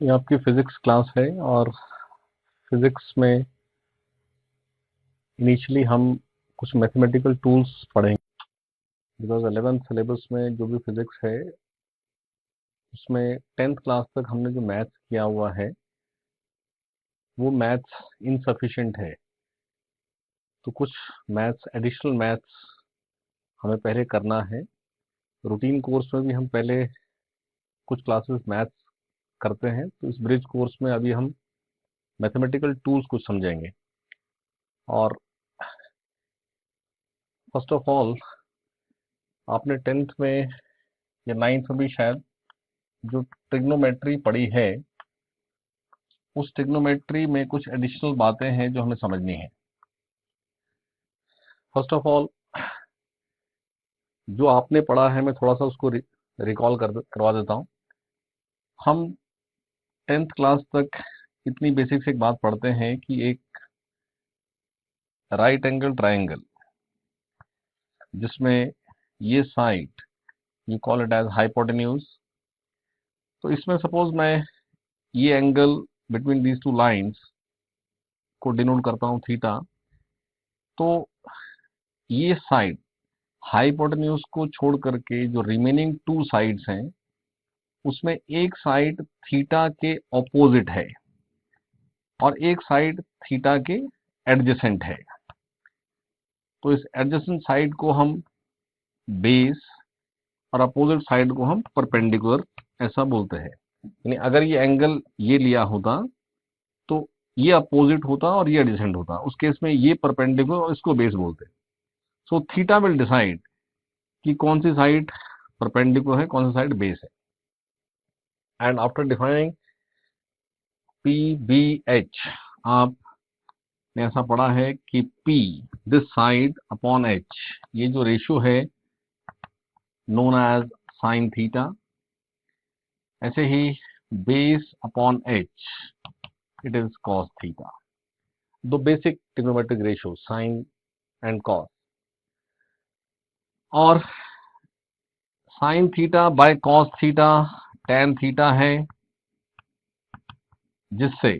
ये आपकी physics class है और फिजिक्स में इनिशियली हम कुछ मैथमेटिकल टूल्स पढ़ेंगे बिकॉज 11th सिलेबस में जो भी फिजिक्स है उसमें 10th क्लास तक हमने जो मैथ्स किया हुआ है वो मैथ्स इनसफिशिएंट है। तो कुछ मैथ्स एडिशनल मैथ्स हमें पहले करना है। रूटीन कोर्स में भी हम पहले कुछ क्लासेस मैथ्स करते हैं, तो इस ब्रिज कोर्स में अभी हम मैथमेटिकल टूल्स कुछ समझेंगे। और फर्स्ट ऑफ ऑल आपने 10th में या 9th में भी शायद जो ट्रिग्नोमेट्री पढ़ी है उस ट्रिग्नोमेट्री में कुछ एडिशनल बातें हैं जो हमें समझनी है। फर्स्ट ऑफ ऑल जो आपने पढ़ा है मैं थोड़ा सा उसको रिकॉल करवा देता हूँ। हम 10th क्लास तक इतनी बेसिक से एक बात पढ़ते हैं कि एक राइट एंगल ट्राइंगल जिसमें ये side you call it as hypotenuse. तो इसमें सपोज मैं ये angle between these two lines को डिनोट करता हूँ थीटा। तो ये साइड हाइपोटेन्यूज को छोड़ करके जो रिमेनिंग टू साइड्स हैं उसमें एक साइड थीटा के ऑपोजिट है और एक साइड थीटा के एडजेसेंट है। तो इस एडजेसेंट साइड को हम बेस और अपोजिट साइड को हम परपेंडिकुलर ऐसा बोलते हैं। यानी अगर ये एंगल ये लिया होता तो ये अपोजिट होता और ये एडजेसेंट होता, उस केस में ये परपेंडिकुलर और इसको बेस बोलते। सो थीटा विल डिसाइड कि कौन सी साइड परपेंडिकुलर है कौन सी साइड बेस है। And after defining p b h आपने ऐसा पढ़ा है कि p this side upon h ये जो रेशियो है नोन एज साइन थीटा। ऐसे ही base upon h it is cos theta. दो basic trigonometric ratio sine and cos. और sine theta by cos theta tan theta है जिससे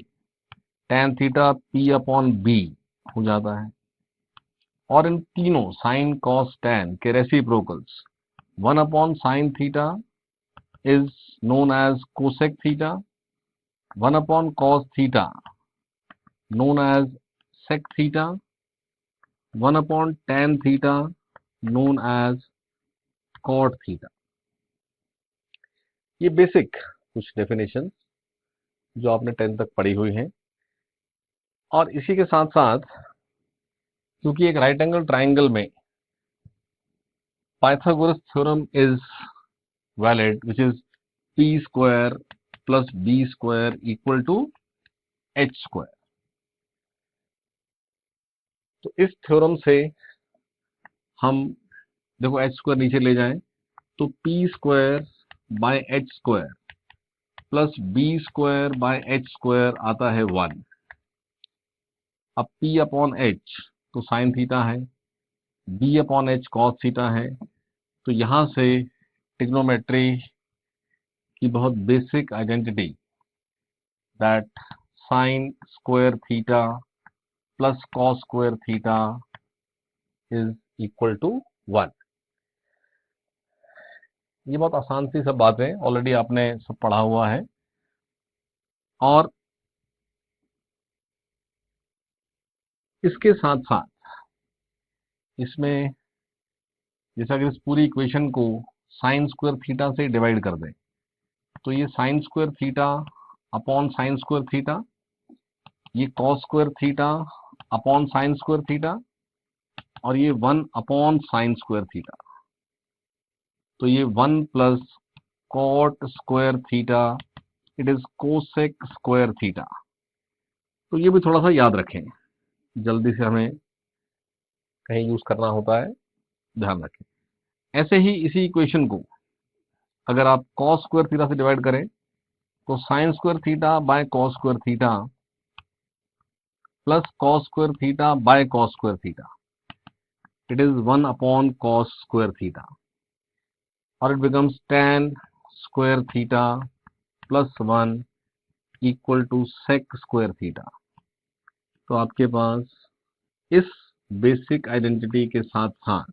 tan theta p upon b हो जाता है। और इन तीनों साइन कॉस टैन के reciprocals 1 upon sine theta is known as cosec theta, 1 upon cos theta known as sec theta, 1 upon tan theta known as cot theta। ये basic कुछ definition जो आपने 10th तक पढ़ी हुई हैं। और इसी के साथ साथ क्योंकि एक राइट एंगल ट्राइंगल में Pythagoras theorem is valid which is p square plus b square equal to h square. तो इस थ्योरम से हम देखो h स्क्वायर नीचे ले जाएं तो p square by h square plus b square by h square आता है 1। अब p अपॉन h तो साइन थीटा है, b upon h cos theta है। तो यहां से ट्रिग्नोमेट्री की बहुत basic identity that sine square theta plus cos square theta is equal to 1। ये बहुत आसान सी सब बातें ऑलरेडी आपने सब पढ़ा हुआ है। और इसके साथ साथ इसमें जैसा कि इस पूरी इक्वेशन को साइन स्क्वायर थीटा से डिवाइड कर दें तो ये sine square theta upon sine square theta, ये cos square theta upon sine square theta और ये 1 अपॉन साइन स्क्वायर थीटा। तो ये 1 plus cot square theta it is cosec square theta. तो ये भी थोड़ा सा याद रखें, जल्दी से हमें कहीं यूज करना होता है, ध्यान रखें। ऐसे ही इसी इक्वेशन को अगर आप कॉस स्क्वायर थीटा से डिवाइड करें तो sine square theta by cos square theta plus cos square theta by cos square theta it is 1 upon cos square theta और it becomes tan square theta plus 1 equal to sec square theta. तो आपके पास इस basic identity के साथ साथ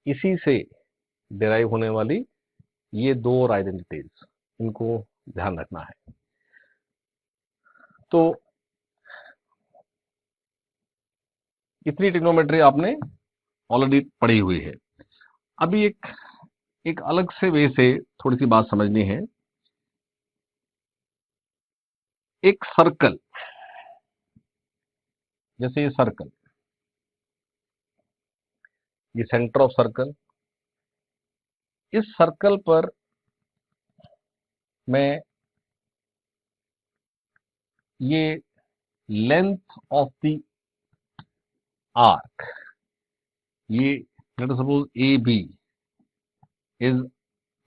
इसी से derive होने वाली ये दो और आइडेंटिटीज, इनको ध्यान रखना है। तो इतनी ट्रिग्नोमेट्री आपने ऑलरेडी पढ़ी हुई है। अभी एक अलग से वे से थोड़ी सी बात समझनी है। एक सर्कल, जैसे ये सर्कल, ये सेंटर ऑफ सर्कल, इस सर्कल पर मैं ये लेंथ ऑफ द आर्क, ये let us suppose A B is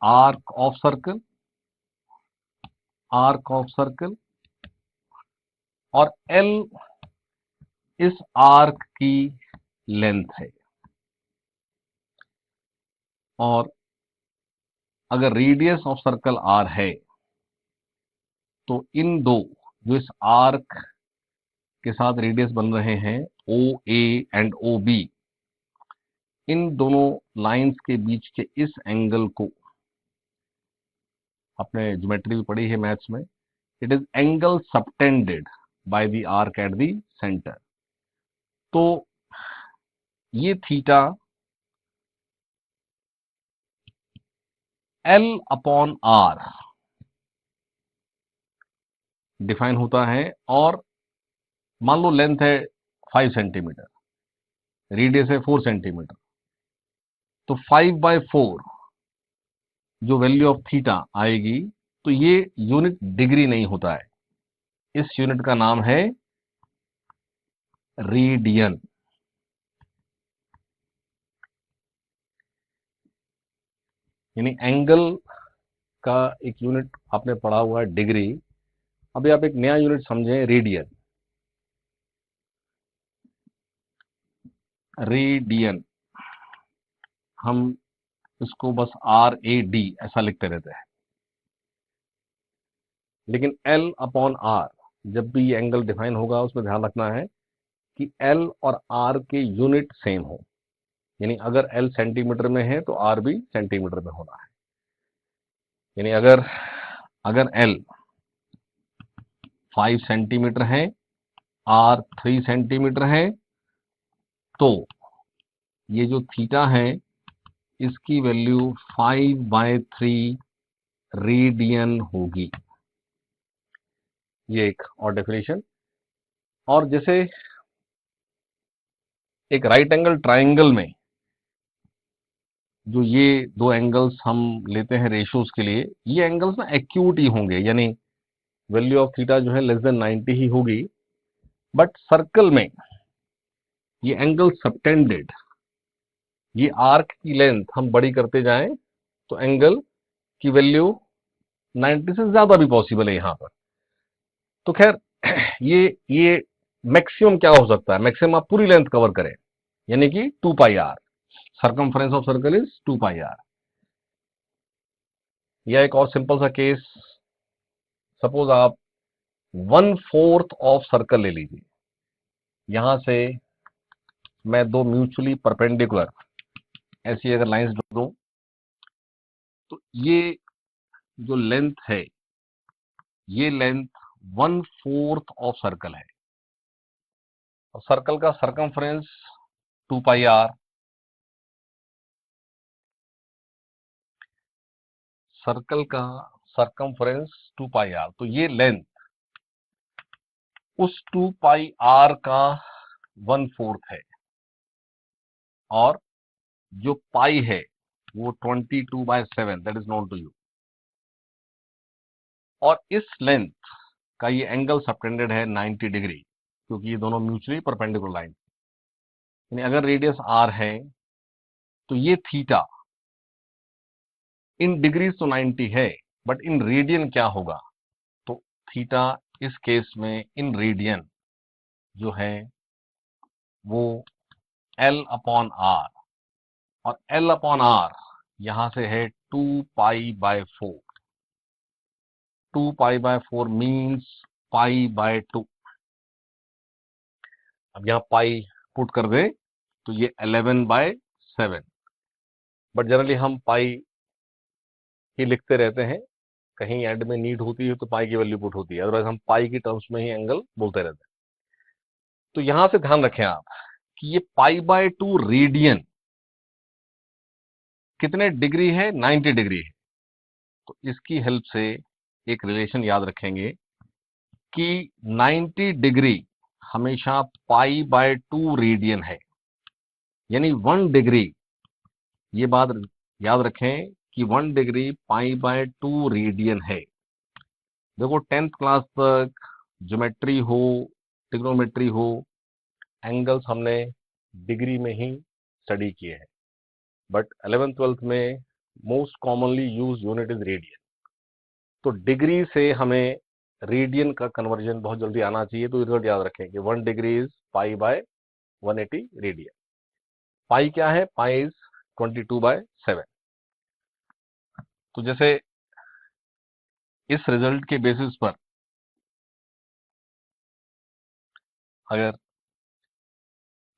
arc of circle, arc of circle, और एल इस आर्क की लेंथ है। और अगर रेडियस ऑफ सर्कल आर है तो इन दो जो इस आर्क के साथ रेडियस बन रहे हैं ओ ए एंड ओ बी, इन दोनों लाइंस के बीच के इस एंगल को आपने ज्योमेट्री भी पढ़ी है मैथ्स में, it is angle subtended by the arc at the centre. तो ये theta L upon R define होता है। और मान लो लेंथ है 5 सेंटीमीटर, रेडियस है 4 सेंटीमीटर, तो 5/4 जो वैल्यू ऑफ थीटा आएगी, तो ये यूनिट डिग्री नहीं होता है, इस यूनिट का नाम है रेडियन। यानी एंगल का एक यूनिट आपने पढ़ा हुआ है डिग्री, अभी आप एक नया यूनिट समझें, रेडियन। रेडियन हम इसको बस RAD ऐसा लिखते रहते हैं, लेकिन L अपॉन R जब भी ये एंगल डिफाइन होगा उसमें ध्यान रखना है कि L और R के यूनिट सेम हो। यानी अगर L सेंटीमीटर में है तो R भी सेंटीमीटर में होना है। यानी अगर अगर L 5 सेंटीमीटर है, R 3 सेंटीमीटर है, तो ये जो थीटा है इसकी वैल्यू 5/3 रेडियन होगी। ये एक और डेफिनेशन। और जैसे एक राइट एंगल ट्राइंगल में जो ये दो एंगल्स हम लेते हैं रेशियोज के लिए, ये एंगल्स ना एक्यूट ही होंगे, यानी वैल्यू ऑफ थीटा जो है लेस देन 90 ही होगी। बट सर्कल में ये एंगल सबटेंडेड, ये आर्क की लेंथ हम बड़ी करते जाएं तो एंगल की वैल्यू 90 से ज्यादा भी पॉसिबल है यहां पर। तो खैर ये मैक्सिमम क्या हो सकता है, मैक्सिमम आप पूरी लेंथ कवर करें, यानी कि 2πr, circumference of circle is 2πr। या एक और सिंपल सा केस, सपोज आप 1/4 ऑफ सर्कल ले लीजिए। यहां से मैं दो म्यूचुअली परपेंडिकुलर ऐसी अगर लाइंस ड्रॉ दूं, तो ये जो लेंथ है, ये लेंथ 1/4 ऑफ सर्कल है। और सर्कल का सर्कमफ्रेंस 2πr, सर्कल का सर्कमफ्रेंस 2πr, तो ये लेंथ उस 2πr का 1/4 है। और जो पाई है वो 22/7, that is known to you. और इस लेंथ का ये एंगल सबटेंडेड है 90 डिग्री, क्योंकि ये दोनों म्यूचुअली परपेंडिकुलर लाइन। यानी अगर रेडियस r है तो ये थीटा इन डिग्रीज तो 90 है, बट इन रेडियन क्या होगा, तो थीटा इस केस में इन रेडियन जो है वो L अपॉन R, और L अपॉन R यहां से है 2π/4। 2 pi by 4 means pi by 2। अब यहाँ पाई पुट कर दे तो ये 11/7, बट जनरली हम पाई ही लिखते रहते हैं, कहीं एंड में नीड होती है तो पाई की वैल्यू पुट होती है, अदरवाइज हम पाई की टर्म्स में ही एंगल बोलते रहते हैं। तो यहां से ध्यान रखें आप कि ये पाई बाय 2 रेडियन कितने डिग्री है, 90 डिग्री है। तो इसकी हेल्प से एक रिलेशन याद रखेंगे कि 90 डिग्री हमेशा पाई बाय 2 रेडियन है, यानी 1 डिग्री, ये बात याद रखें कि 1 डिग्री पाई बाय 2 रेडियन है। देखो 10th क्लास तक ज्योमेट्री हो, ट्रिग्नोमेट्री हो, एंगल्स हमने डिग्री में ही स्टडी किए हैं, बट 11th 12th में most commonly use unit is radian. तो डिग्री से हमें रेडियन का कन्वर्जन बहुत जल्दी आना चाहिए, तो रिजल्ट याद रखें कि 1 degree is pi by 180 radian. Pi क्या है, पाई इज 22/7। तो जैसे इस रिजल्ट के बेसिस पर अगर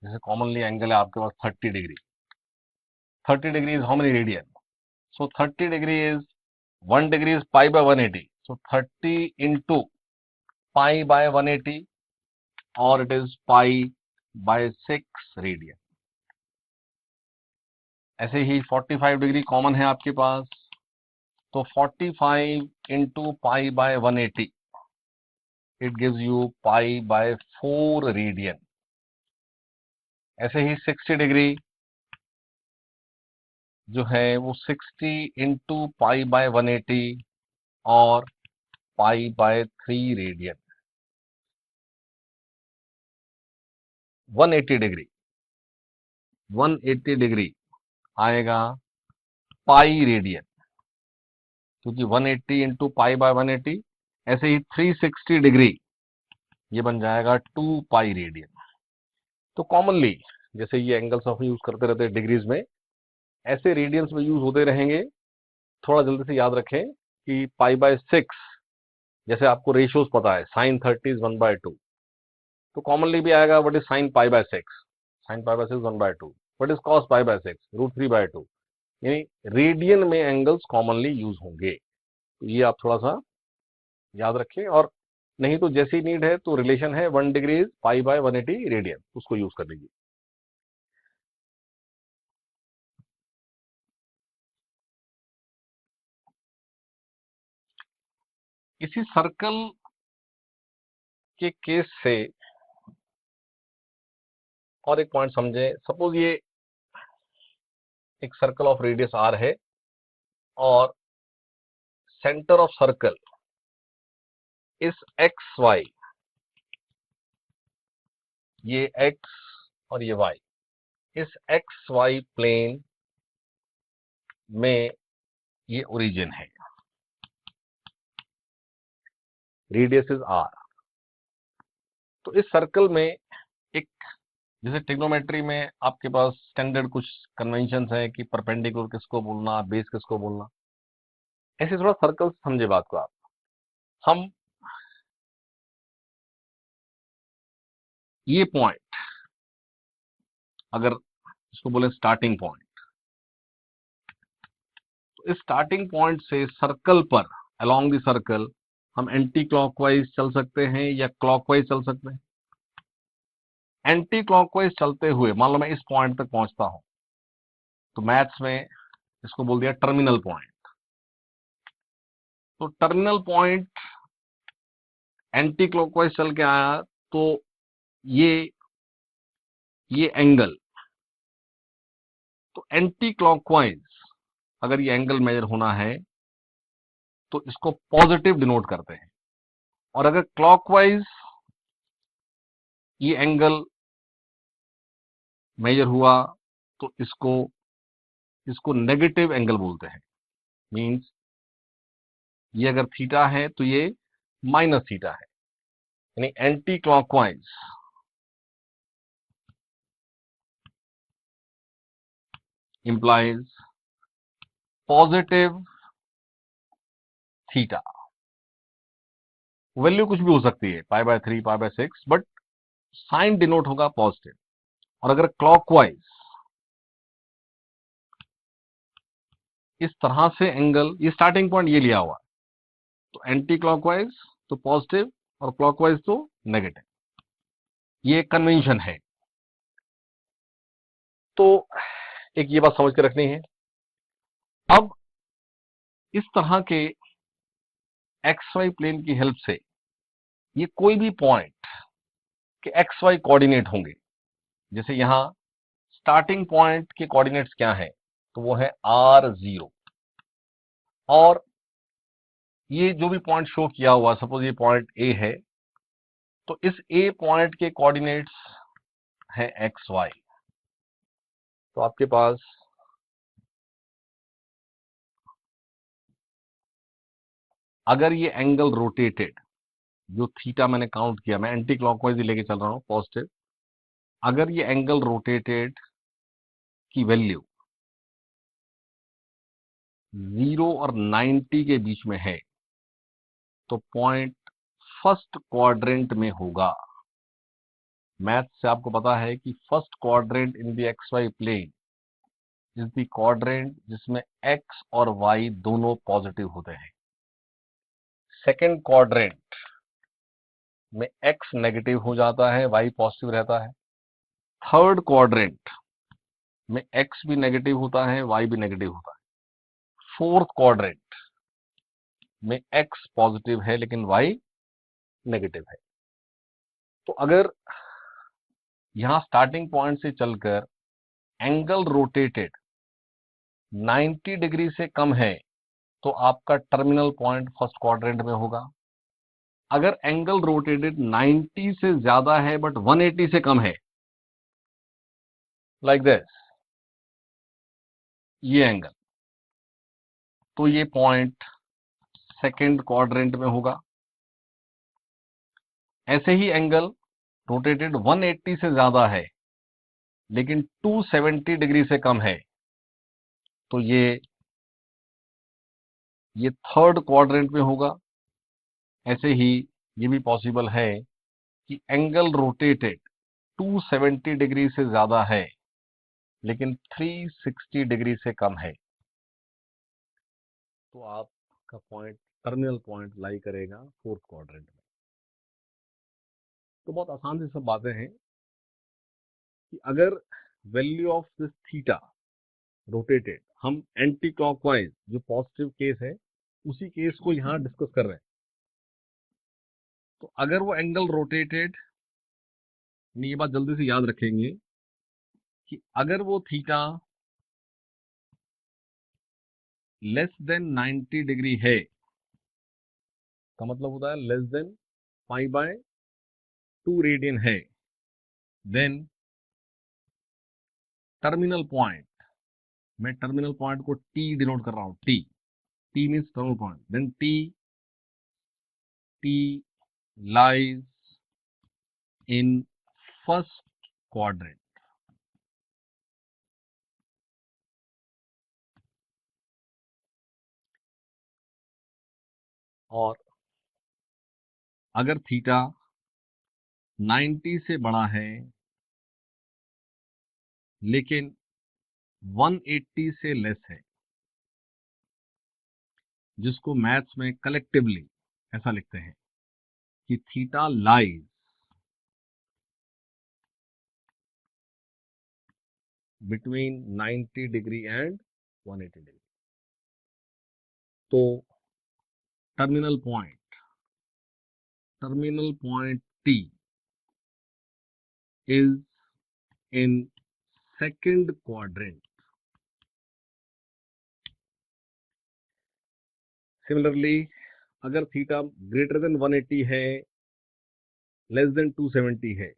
जैसे कॉमनली एंगल है आपके पास 30 degree, 30 degree is how many radian, so 30 degree is 1 degree is pi by 180, so 30 into pi by 180 और it is pi bye 6 radian. ऐसे ही 45 डिग्री कॉमन है आपके पास, तो 45 into pi by 180 it gives you pi by 4 radian. ऐसे ही 60 degree जो है वो 60 into pi by 180 और pi by 3 radian. 180 degree, 180 degree आएगा पाई रेडियन, क्योंकि 180 इंटू पाई बाय 180। ऐसे ही 360 डिग्री ये बन जाएगा 2 पाई रेडियन। तो कॉमनली जैसे ये एंगल्स हम यूज करते रहते हैं डिग्रीज में, ऐसे रेडियंस में यूज होते रहेंगे। थोड़ा जल्दी से याद रखें कि पाई बाय 6, जैसे आपको रेशियोज पता है, साइन 30 इज 1/2, तो कॉमनली भी आएगा what is sine pi by 6, sine pi by 6 1/2, what is cos pi by 6 √3/2। यानी रेडियन में एंगल्स कॉमनली यूज होंगे, तो ये आप थोड़ा सा याद रखें। और नहीं तो जैसी नीड है तो रिलेशन है 1 डिग्री पाई बाय 180 रेडियन, उसको यूज कर लीजिए। इसी सर्कल के केस से और एक पॉइंट समझे। सपोज ये एक सर्कल ऑफ रेडियस आर है और सेंटर ऑफ सर्कल इस एक्स वाई, ये एक्स और ये वाई, इस एक्स वाई प्लेन में ये ओरिजिन है, रेडियस इज आर। तो इस सर्कल में एक, जैसे ट्रिग्नोमेट्री में आपके पास स्टैंडर्ड कुछ कन्वेंशन है कि परपेंडिकुलर किसको बोलना, बेस किसको बोलना, ऐसे थोड़ा सर्कल समझे बात को आप। हम ये पॉइंट अगर इसको बोले स्टार्टिंग पॉइंट, तो इस स्टार्टिंग पॉइंट से सर्कल पर अलोंग द सर्कल हम एंटी क्लॉकवाइज चल सकते हैं या क्लॉकवाइज चल सकते हैं। एंटी क्लॉकवाइज चलते हुए मान लो मैं इस पॉइंट तक पहुंचता हूं, तो मैथ्स में इसको बोल दिया टर्मिनल पॉइंट। तो टर्मिनल पॉइंट एंटी क्लॉकवाइज चल के आया, तो ये एंगल, तो एंटी क्लॉकवाइज अगर ये एंगल मेजर होना है तो इसको पॉजिटिव डिनोट करते हैं, और अगर क्लॉकवाइज ये एंगल मेजर हुआ तो इसको इसको नेगेटिव एंगल बोलते हैं। मींस ये अगर थीटा है तो ये माइनस थीटा है, यानी anti clockwise implies positive theta. Value कुछ भी हो सकती है, π/3 π/6, बट साइन डिनोट होगा पॉजिटिव। और अगर क्लॉकवाइज इस तरह से एंगल, ये स्टार्टिंग पॉइंट ये लिया हुआ, तो एंटी क्लॉकवाइज तो पॉजिटिव और क्लॉकवाइज तो नेगेटिव, ये कन्वेंशन है। तो एक ये बात समझ के रखनी है। अब इस तरह के एक्स वाई प्लेन की हेल्प से ये कोई भी पॉइंट के एक्स वाई कोऑर्डिनेट होंगे। जैसे यहां स्टार्टिंग पॉइंट के कोऑर्डिनेट्स क्या है, तो वो है r0, और ये जो भी पॉइंट शो किया हुआ, सपोज ये पॉइंट ए है, तो इस ए पॉइंट के कोऑर्डिनेट्स है एक्स वाई। तो आपके पास अगर ये एंगल रोटेटेड, जो थीटा मैंने काउंट किया, मैं एंटी क्लॉकवाइज ही लेके चल रहा हूं पॉजिटिव, अगर ये एंगल रोटेटेड की वैल्यू 0 और 90 के बीच में है, तो पॉइंट फर्स्ट क्वाड्रेंट में होगा। मैथ से आपको पता है कि first quadrant in the x y plane is the quadrant जिसमें एक्स और वाई दोनों पॉजिटिव होते हैं। सेकेंड क्वाड्रेंट में एक्स नेगेटिव हो जाता है, वाई पॉजिटिव रहता है। थर्ड क्वाड्रेंट में एक्स भी नेगेटिव होता है, वाई भी नेगेटिव होता है। फोर्थ क्वाड्रेंट में एक्स पॉजिटिव है लेकिन वाई नेगेटिव है। तो अगर यहां स्टार्टिंग पॉइंट से चलकर एंगल रोटेटेड 90 डिग्री से कम है, तो आपका टर्मिनल पॉइंट फर्स्ट क्वाड्रेंट में होगा। अगर एंगल रोटेटेड 90 से ज्यादा है बट 180 से कम है, लाइक दिस, ये एंगल, तो ये पॉइंट सेकेंड क्वाड्रेंट में होगा। ऐसे ही एंगल रोटेटेड 180 से ज्यादा है लेकिन 270 डिग्री से कम है, तो ये थर्ड क्वाड्रेंट में होगा। ऐसे ही ये भी पॉसिबल है कि एंगल रोटेटेड 270 डिग्री से ज्यादा है लेकिन 360 डिग्री से कम है, तो आपका पॉइंट, टर्मिनल पॉइंट लाई करेगा फोर्थ क्वाड्रेंट में। तो बहुत आसान सी सब बातें हैं कि अगर value of this theta rotated, हम एंटी क्लॉकवाइज जो पॉजिटिव केस है उसी केस को यहां डिस्कस कर रहे हैं, तो अगर वो एंगल रोटेटेड, ये बात जल्दी से याद रखेंगे कि अगर वो थीटा लेस देन 90 डिग्री है, का मतलब होता है लेस देन π/2 रेडियन है, देन टर्मिनल पॉइंट, मैं टर्मिनल पॉइंट को टी डिनोट कर रहा हूं, T means terminal point, then T lies in first quadrant. और अगर थीटा 90 से बड़ा है लेकिन 180 से लेस है, जिसको मैथ्स में कलेक्टिवली ऐसा लिखते हैं कि theta lies between 90 degree and 180 degree, तो terminal point T is in second quadrant. Similarly अगर थीटा ग्रेटर देन 180 है, लेस देन 270 है,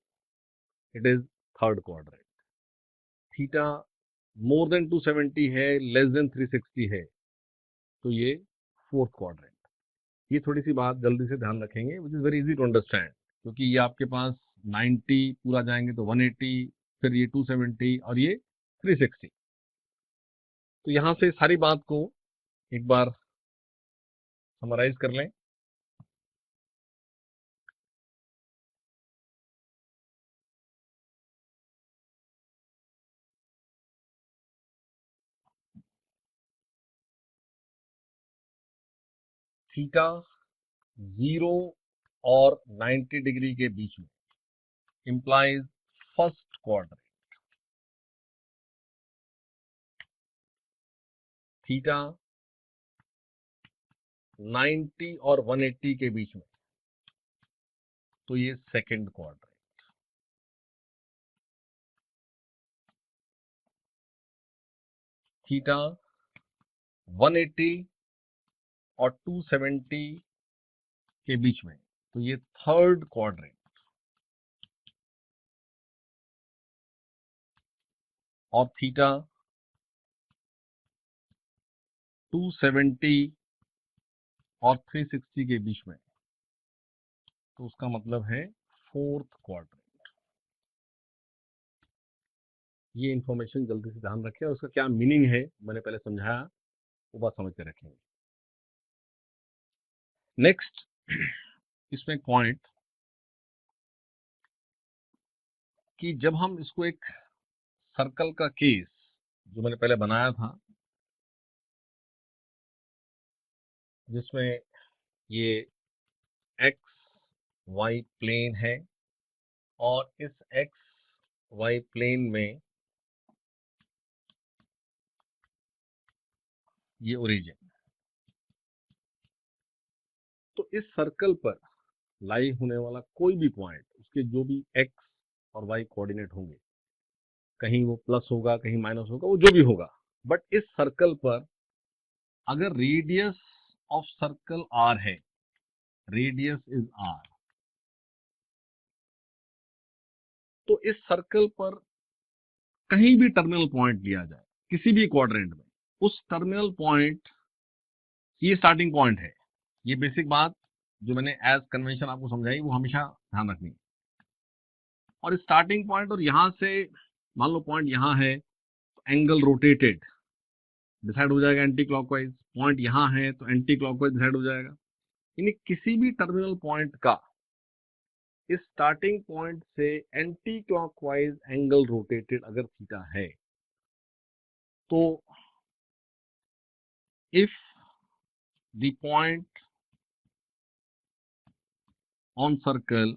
it is third quadrant. Theta more than 270 है, लेस देन 360 है, तो ये फोर्थ क्वाड्रेंट। ये थोड़ी सी बात जल्दी से ध्यान रखेंगे, which is very easy to understand, क्योंकि ये आपके पास 90 पूरा जाएंगे तो 180, फिर ये 270 और ये 360। तो यहां से सारी बात को एक बार समराइज कर लें। थीटा 0 और 90 डिग्री के बीच में इंप्लाइज फर्स्ट क्वाड्रेंट। थीटा 90 और 180 के बीच में, तो ये सेकंड क्वाड्रेंट। थीटा 180 और 270 के बीच में, तो ये थर्ड क्वाड्रेंट। और थीटा 270 और 360 के बीच में, तो उसका मतलब है फोर्थ क्वाड्रेंट। ये इंफॉर्मेशन जल्दी से ध्यान रखें और उसका क्या मीनिंग है मैंने पहले समझाया, वो बात समझ के रखेंगे। नेक्स्ट इसमें एक पॉइंट कि जब हम इसको एक सर्कल का केस जो मैंने पहले बनाया था, जिसमें ये एक्स वाई प्लेन है और इस एक्स वाई प्लेन में ये ओरिजिन, तो इस सर्कल पर लाई होने वाला कोई भी पॉइंट, उसके जो भी एक्स और वाई कोऑर्डिनेट होंगे, कहीं वो प्लस होगा कहीं माइनस होगा, वो जो भी होगा, बट इस सर्कल पर अगर रेडियस ऑफ सर्कल आर है, रेडियस इज आर, तो इस सर्कल पर कहीं भी टर्मिनल पॉइंट लिया जाए किसी भी क्वाड्रेंट में, उस टर्मिनल पॉइंट, ये स्टार्टिंग पॉइंट है। ये बेसिक बात जो मैंने एज कन्वेंशन आपको समझाई वो हमेशा ध्यान रखनी है। और स्टार्टिंग पॉइंट और यहां से मान लो पॉइंट यहां है, तो एंगल रोटेटेड डिसाइड हो जाएगा एंटी क्लॉकवाइज। पॉइंट यहां है तो एंटी क्लॉकवाइज डिसाइड हो जाएगा। यानी किसी भी टर्मिनल पॉइंट का इस स्टार्टिंग पॉइंट से एंटी क्लॉकवाइज एंगल रोटेटेड अगर थीटा है, तो if the point on circle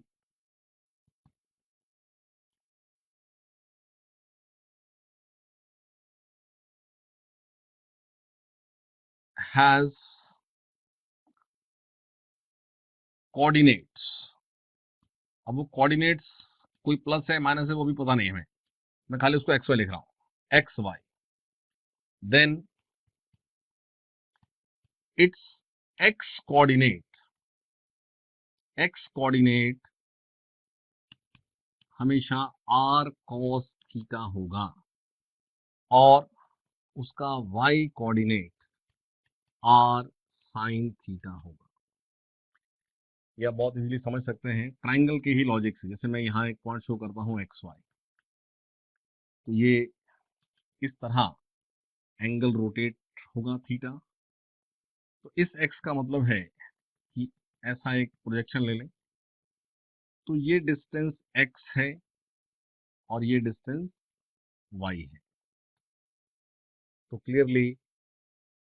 has coordinates, अब वो कोऑर्डिनेट्स कोई प्लस है माइनस है वो भी पता नहीं हमें, मैं खाली उसको एक्स वाई लिख रहा हूं, x y, then it's x coordinate, x coordinate हमेशा आर कॉस थीटा होगा और उसका y coordinate r sine theta होगा। या बहुत इजीली समझ सकते हैं ट्राइंगल के ही लॉजिक से, जैसे मैं यहाँ एक पॉइंट शो करता हूँ एक्स वाई, तो ये इस तरह एंगल रोटेट होगा थीटा, तो इस एक्स का मतलब है कि ऐसा एक प्रोजेक्शन ले लें, तो ये डिस्टेंस एक्स है और ये डिस्टेंस वाई है, तो clearly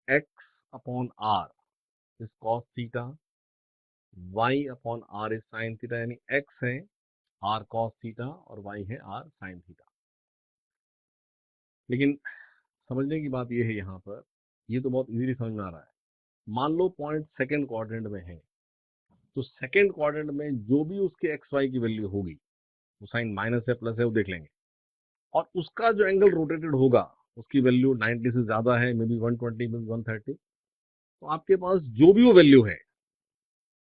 x upon r is cos theta, y upon r is sine theta, यानी एक्स है आर कॉस थीटा और वाई है आर साइन थीटा। लेकिन समझने की बात यह है यहाँ पर, ये तो बहुत इजीली समझ में आ रहा है, मान लो पॉइंट सेकंड क्वाड्रेंट में है, तो सेकंड क्वाड्रेंट में जो भी उसके एक्स वाई की वैल्यू होगी, वो साइन माइनस है प्लस है वो देख लेंगे, और उसका जो एंगल रोटेटेड होगा उसकी वैल्यू 90 से ज्यादा है, मे बी 120 में 130, तो आपके पास जो भी वो वैल्यू है,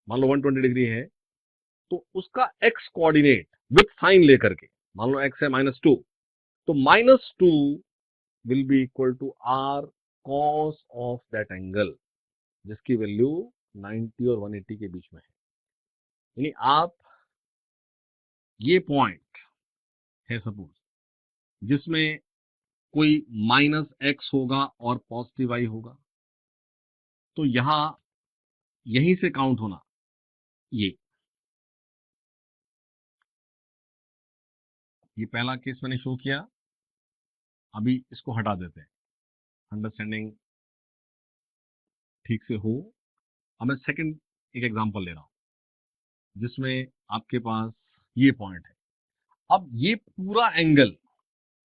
मान लो 120 डिग्री है, तो उसका एक्स कोऑर्डिनेट विथ साइन लेकर के, मान लो एक्स है -2, तो -2 will be equal to r cos of that angle, जिसकी वैल्यू 90 और 180 के बीच में है। यानी आप ये पॉइंट है सपोज, जिसमें कोई -x होगा और पॉजिटिव y होगा, तो यहां यहीं से काउंट होना, ये पहला केस मैंने शो किया, अभी इसको हटा देते हैं, अंडरस्टैंडिंग ठीक से हो। अब मैं सेकंड एक एग्जांपल ले रहा हूं जिसमें आपके पास ये पॉइंट है। अब ये पूरा एंगल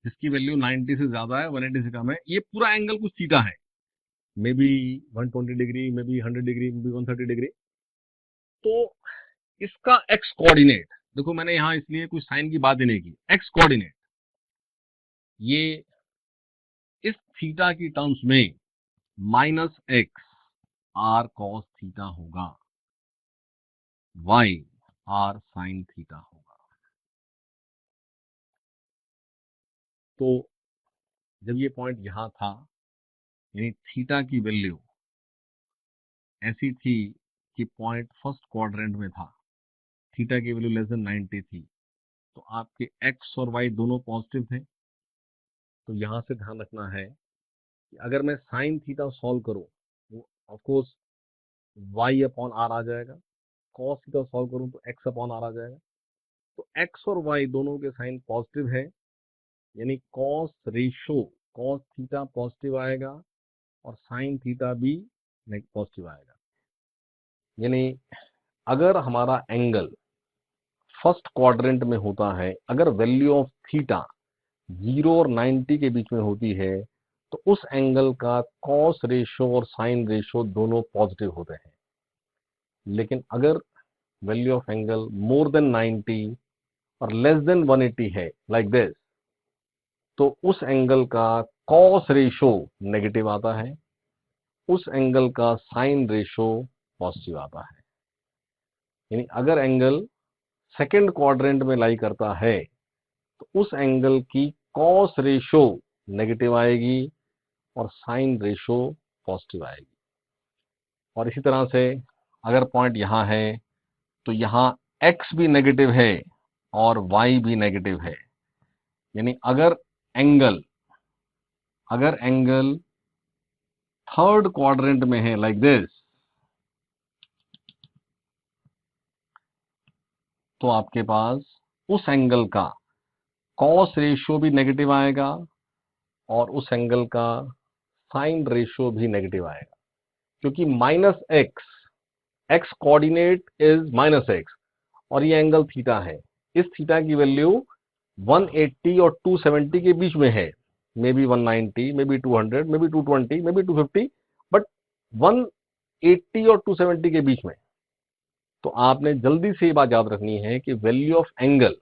जिसकी वैल्यू 90 से ज्यादा है, 180 से कम है, ये पूरा एंगल कुछ थीटा है, may be 120 degree, may be 100 degree, may be 130 degree. तो इसका एक्स कोऑर्डिनेट देखो, मैंने यहां इसलिए कुछ साइन की बात ही नहीं की। एक्स कोऑर्डिनेट ये इस थीटा की टर्म्स में minus x r cos theta होगा, वाई आर साइन थीटा होगा। तो जब ये पॉइंट यहां था, यानी थीटा की वैल्यू ऐसी थी कि पॉइंट फर्स्ट क्वाड्रेंट में था, थीटा की वैल्यू लेस देन 90 थी, तो आपके एक्स और वाई दोनों पॉजिटिव थे। तो यहां से ध्यान रखना है कि अगर मैं साइन थीटा सॉल्व करूं, वो ऑफकोर्स वाई अपॉन आर आ जाएगा। कॉस थीटा सॉल्व करूं तो एक्स अपॉन आर आ जाएगा। तो एक्स और वाई दोनों के साइन पॉजिटिव है, यानी cos ratio cos theta positive आएगा और साइन थीटा भी पॉजिटिव आएगा। यानी अगर हमारा एंगल फर्स्ट क्वाड्रेंट में होता है, अगर वैल्यू ऑफ थीटा 0 और 90 के बीच में होती है, तो उस एंगल का कॉस रेशो और साइन रेशो दोनों पॉजिटिव होते हैं। लेकिन अगर value of angle more than 90 और लेस देन 180 है, लाइक दिस, तो उस एंगल का कॉस रेशो नेगेटिव आता है, उस एंगल का साइन रेशो पॉजिटिव आता है। यानी अगर एंगल सेकंड क्वाड्रेंट में लाई करता है, तो उस एंगल की कॉस रेशो नेगेटिव आएगी और साइन रेशो पॉजिटिव आएगी। और इसी तरह से अगर पॉइंट यहां है, तो यहां एक्स भी नेगेटिव है और वाई भी नेगेटिव है। यानी अगर एंगल थर्ड क्वाड्रेंट में है, लाइक दिस, तो आपके पास उस एंगल का कॉस रेशियो भी नेगेटिव आएगा और उस एंगल का साइन रेशियो भी नेगेटिव आएगा, क्योंकि minus x, x coordinate is minus x, और ये एंगल थीटा है। इस थीटा की वैल्यू 180 और 270 के बीच में है, may be 190, may be 200, may be 220, may be 250, but 180 और 270 के बीच में। तो आपने जल्दी से ये बात याद रखनी है कि वैल्यू ऑफ एंगल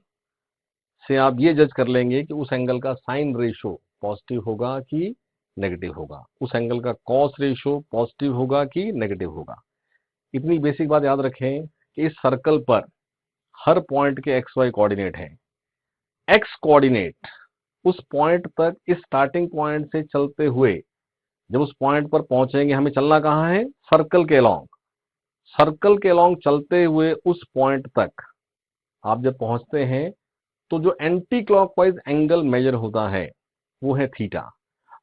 से आप ये जज कर लेंगे कि उस एंगल का साइन रेशो पॉजिटिव होगा कि नेगेटिव होगा, उस एंगल का कॉस रेशो पॉजिटिव होगा कि नेगेटिव होगा। इतनी बेसिक बात याद रखें कि इस सर्कल पर हर पॉइंट के एक्स वाई कोऑर्डिनेट है। एक्स कोऑर्डिनेट उस पॉइंट तक, इस स्टार्टिंग पॉइंट से चलते हुए जब उस पॉइंट पर पहुंचेंगे, हमें चलना कहां है, सर्कल के अलोंग। सर्कल के अलोंग चलते हुए उस पॉइंट तक आप जब पहुंचते हैं, तो जो एंटी क्लॉकवाइज एंगल मेजर होता है वो है थीटा।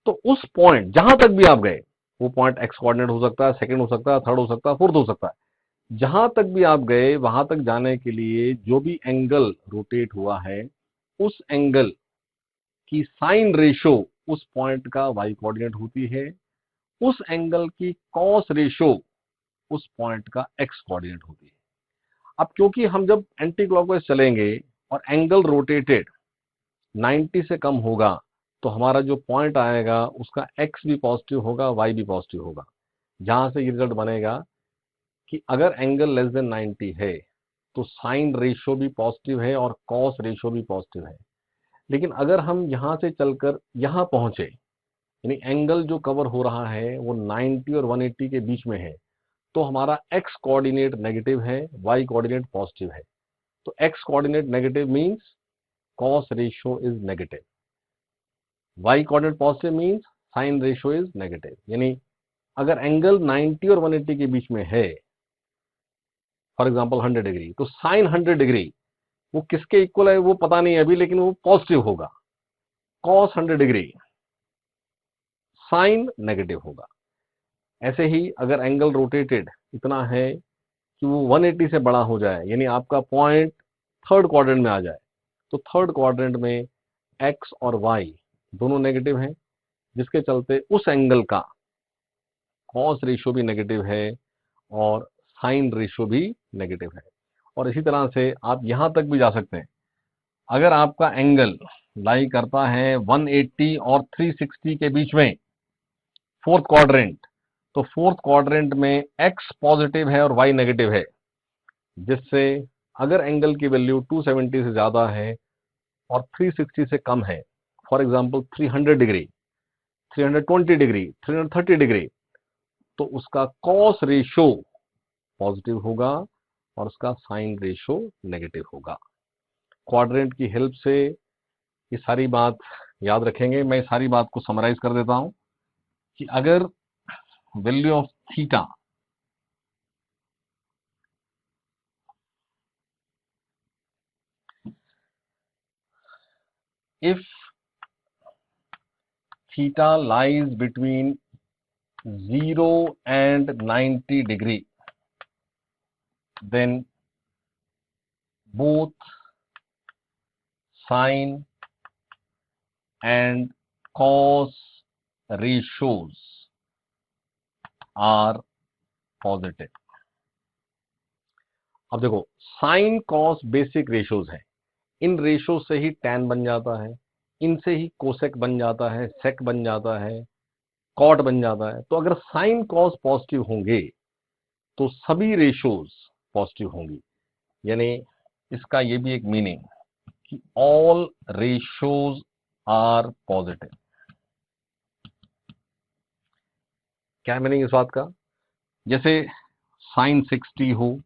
तो उस पॉइंट जहां तक भी आप गए, वो पॉइंट एक्स कोऑर्डिनेट हो सकता है, सेकंड हो सकता है, थर्ड हो सकता है, फोर्थ हो सकता है, जहां तक भी आप गए वहां तक जाने के लिए जो भी एंगल रोटेट हुआ है, उस एंगल की साइन रेशो उस पॉइंट का वाई कोऑर्डिनेट होती है, उस एंगल की कॉस रेशो उस पॉइंट का एक्स कोऑर्डिनेट होती है। अब क्योंकि हम जब एंटी क्लॉकवाइज चलेंगे और एंगल रोटेटेड 90 से कम होगा, तो हमारा जो पॉइंट आएगा उसका एक्स भी पॉजिटिव होगा, वाई भी पॉजिटिव होगा। जहां से ये रिजल्ट बनेगा कि अगर एंगल लेस देन 90 है, तो साइन रेशियो भी पॉजिटिव है और कॉस रेशियो भी पॉजिटिव है। लेकिन अगर हम यहां से चलकर यहां पहुंचे, यानी एंगल जो कवर हो रहा है वो 90 और 180 के बीच में है, तो हमारा एक्स कोऑर्डिनेट नेगेटिव है, वाई कोऑर्डिनेट पॉजिटिव है। तो x coordinate negative means cos ratio is negative, y coordinate positive means sine ratio is negative. यानी अगर एंगल 90 और 180 के बीच में है, फॉर एग्जांपल 100 डिग्री, तो साइन 100 डिग्री वो किसके इक्वल है वो पता नहीं है अभी, लेकिन वो पॉजिटिव होगा। कॉस 100 डिग्री साइन नेगेटिव होगा। ऐसे ही अगर एंगल रोटेटेड इतना है कि वो 180 से बड़ा हो जाए, यानी आपका पॉइंट थर्ड क्वाड्रेंट में आ जाए, तो थर्ड क्वाड्रेंट में एक्स और वाई दोनों नेगेटिव हैं, जिसके चलते उस एंगल का कॉस रेशियो भी नेगेटिव है और साइन रेशियो भी नेगेटिव है। और इसी तरह से आप यहां तक भी जा सकते हैं। अगर आपका एंगल लाई करता है 180 और 360 के बीच में, फोर्थ क्वाड्रेंट, तो फोर्थ क्वाड्रेंट में एक्स पॉजिटिव है और वाई नेगेटिव है, जिससे अगर एंगल की वैल्यू 270 से ज्यादा है और 360 से कम है, for example 300 degree, 320 degree, 330 degree, तो उसका कॉस रेशो पॉजिटिव होगा और उसका साइन रेशो नेगेटिव होगा। क्वाड्रेंट की हेल्प से ये सारी बात याद रखेंगे। मैं सारी बात को समराइज कर देता हूं कि अगर value of theta if theta lies between 0 and 90 degree, then both sine and cos ratios are positive. अब देखो, साइन कॉस बेसिक रेशियोज हैं। इन रेशियो से ही टैन बन जाता है, इनसे ही कोसेक बन जाता है, सेक बन जाता है, कॉट बन जाता है। तो अगर साइन कॉस पॉजिटिव होंगे तो सभी रेशियोज पॉजिटिव होंगी। यानी इसका ये भी एक मीनिंग कि ऑल रेशियोज आर पॉजिटिव। क्या मीनिंग इस बात का? जैसे साइन 60 हो,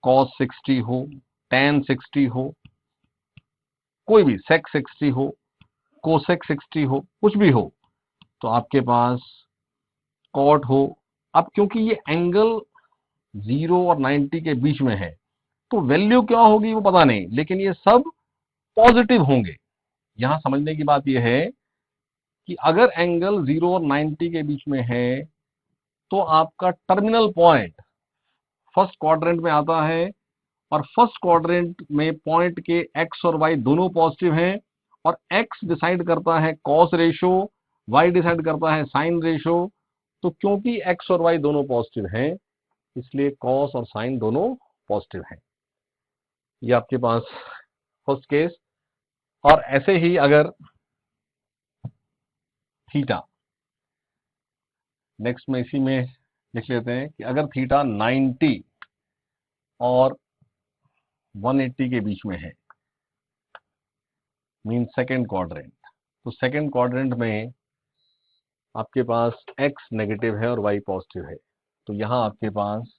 कॉस 60 हो, टैन 60 हो, कोई भी सेक 60 हो, कोसेक 60 हो, कुछ भी हो, तो आपके पास कॉट हो। अब क्योंकि ये एंगल 0 और 90 के बीच में है, तो वैल्यू क्या होगी वो पता नहीं, लेकिन ये सब पॉजिटिव होंगे। यहां समझने की बात यह है कि अगर एंगल 0 और 90 के बीच में है तो आपका टर्मिनल पॉइंट फर्स्ट क्वाड्रेंट में आता है, और फर्स्ट क्वाड्रेंट में पॉइंट के एक्स और वाई दोनों पॉजिटिव हैं, और एक्स डिसाइड करता है कॉस रेशो, वाई डिसाइड करता है साइन रेशो। तो क्योंकि एक्स और वाई दोनों पॉजिटिव हैं, इसलिए कॉस और साइन दोनों पॉजिटिव हैं। ये आपके पास फर्स्ट केस। और ऐसे ही अगर थीटा, नेक्स्ट में इसी में लिख लेते हैं कि अगर थीटा 90 और 180 के बीच में है, मीन सेकेंड क्वाड्रेंट, तो सेकेंड क्वाड्रेंट में आपके पास x नेगेटिव है और y पॉजिटिव है, तो यहां आपके पास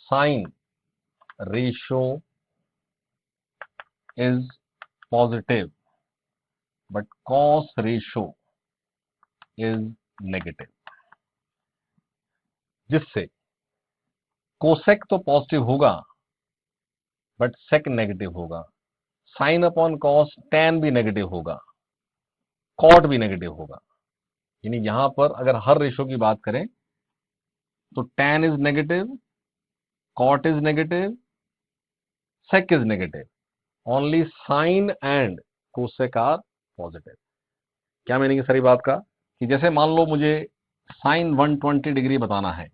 sine ratio is positive but cos ratio is negative, जिससे कोसेक तो पॉजिटिव होगा बट सेक नेगेटिव होगा, साइन अपॉन कॉस टैन भी नेगेटिव होगा, कॉट भी नेगेटिव होगा। यानी यहां पर अगर हर रेशियो की बात करें तो tan is negative, cot is negative, sec is negative, only sine and cosec are positive. क्या मीनिंग है सारी बात का? कि जैसे मान लो मुझे साइन 120 डिग्री बताना है,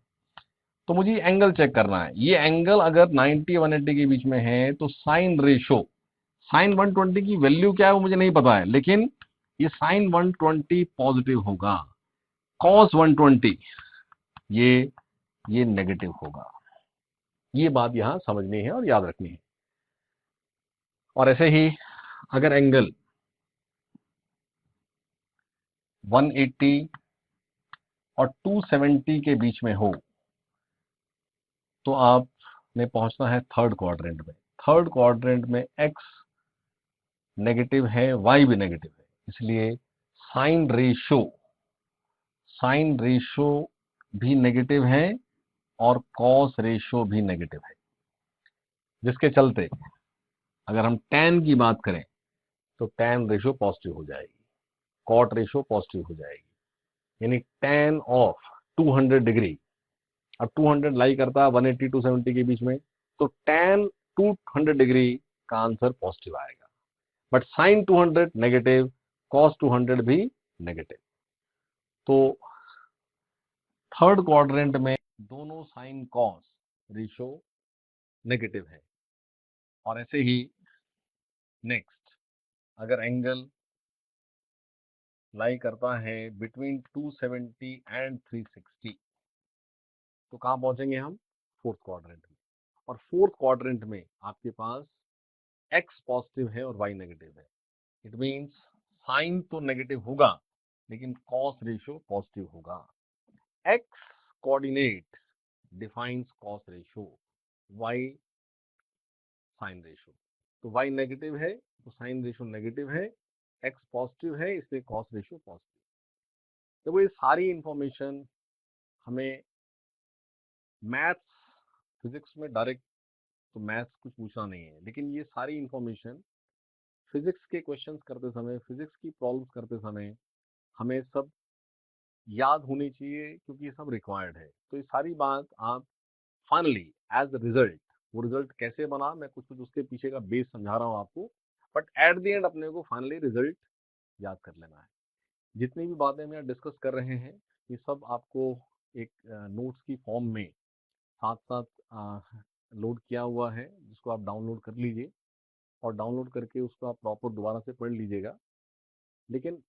तो मुझे एंगल चेक करना है। ये एंगल अगर 90 180 के बीच में है तो साइन रेशो, साइन 120 की वैल्यू क्या है वो मुझे नहीं पता है, लेकिन ये साइन 120 पॉजिटिव होगा, कॉस 120 ये नेगेटिव होगा। ये बात यहां समझनी है और याद रखनी है। और ऐसे ही अगर एंगल 180 और 270 के बीच में हो, तो आपने पहुंचना है थर्ड क्वाड्रेंट में। थर्ड क्वाड्रेंट में एक्स नेगेटिव है, वाई भी नेगेटिव है, इसलिए साइन रेशो भी नेगेटिव है और कॉस रेशो भी नेगेटिव है, जिसके चलते अगर हम टैन की बात करें तो टैन रेशो पॉजिटिव हो जाएगी, कॉट रेशो पॉजिटिव हो जाएगी। यानी टैन ऑफ 200 डिग्री, अब 200 लाई करता है 180 270 के बीच में, तो टैन 200 डिग्री का आंसर पॉजिटिव आएगा, बट साइन 200 नेगेटिव, कॉस 200 भी नेगेटिव। तो थर्ड क्वाड्रेंट में दोनों साइन कॉस रेशो नेगेटिव है। और ऐसे ही नेक्स्ट, अगर एंगल लाई करता है बिटवीन 270 एंड 360, तो कहाँ पहुंचेंगे हम? फोर्थ क्वाड्रेंट में। और फोर्थ क्वाड्रेंट में आपके पास एक्स पॉजिटिव है और वाई नेगेटिव है। इट मीन्स साइन तो नेगेटिव होगा लेकिन कॉस रेशियो पॉजिटिव होगा। X coordinate defines cos ratio, y sine ratio. तो वाई नेगेटिव है तो साइन रेशियो नेगेटिव है, एक्स पॉजिटिव है इसलिए कॉस रेशियो पॉजिटिव। तो ये सारी इंफॉर्मेशन हमें मैथ्स फिजिक्स में डायरेक्ट तो मैथ्स कुछ पूछना नहीं है, लेकिन ये सारी इंफॉर्मेशन फिजिक्स के क्वेश्चंस करते समय, फिजिक्स की प्रॉब्लम्स करते समय हमें सब याद होनी चाहिए क्योंकि ये सब रिक्वायर्ड है। तो ये सारी बात आप फाइनली एज रिजल्ट, वो रिजल्ट कैसे बना मैं कुछ कुछ उसके पीछे का बेस समझा रहा हूँ आपको, बट एट द एंड अपने को फाइनली रिजल्ट याद कर लेना है। जितनी भी बातें हम यहाँ डिस्कस कर रहे हैं ये सब आपको एक नोट्स की फॉर्म में साथ साथ लोड किया हुआ है, जिसको आप डाउनलोड कर लीजिए और डाउनलोड करके उसको आप प्रॉपर दोबारा से पढ़ लीजिएगा। लेकिन